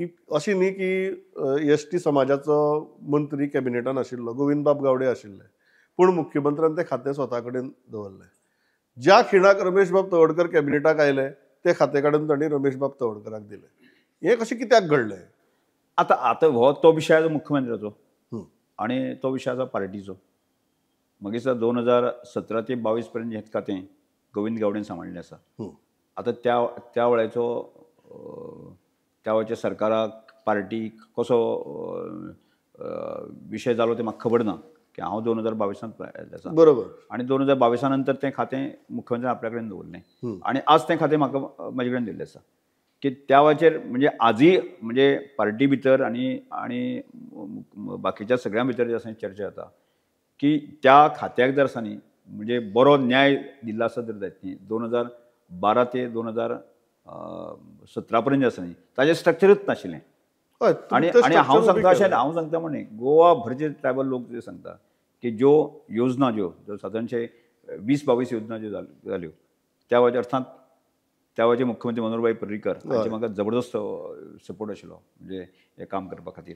की अशी न्ही की एस टी समाजाचो मंत्री कॅबिनेटान आशिल्लो गोविंदबाब गावडे आशिल्ले, पूण मुख्यमंत्र्यान तें खातें स्वता कडेन दवरलें. ज्या खिणाक रमेशबाब तवडकर कॅबिनेटाक आयले ते खातें काडून तांणी रमेशबाब तवडकराक दिलें. हें कशें कित्याक घडलें? आता आता हो तो विषय आसा मुख्यमंत्र्याचो हं. आणि तो विषय आसा पार्टीचो. मागीर 2017 ते 22 पर्यंत हें खातें गोविंद गावडेन सांबाळिल्लें आसा. हं. आता त्या वेळाचो त्या वेळच्या सरकाराक पार्टी कसो विशय जालो ते म्हाका खबर ना, की हांव 2022 आयिल्लो आसा. बरोबर. आणि 2022 नंतर तें खातें मुख्यमंत्र्यान आपल्या कडेन दवरलें आणि आज तें खातें म्हाका म्हजे कडेन दिल्लें आसा. की त्या वेळाचेर म्हणजे आजूय म्हणजे पार्टी भितर आनी बाकीच्या सगळ्यां भितर जी आसा चर्चा जाता की त्या खात्याक जर आसा न्ही म्हणजे बरो न्याय दिल्लो आसा जर जायत न्ही 2012 ते 2017 पर्यंत जे आसा न्ही ताजें स्ट्रक्चरूच नाशिल्लें. हय, आणि तुमचें आणि हांव structure उबें सांगता अशें केलें. हांव सांगता म्हणे गोवा भरचे ट्रायबल लोक जे सांगता की ज्यो योजना ज्यो सादारणशे 20-22 योजना ज्यो जाल्यो त्या वेळाचेर अर्थात त्या वेळाचे मुख्यमंत्री मनोहरभाई पर्रीकर हांचे म्हाका जबरदस्त सपोर्ट आशिल्लो म्हणजे हें काम करपा खातीर.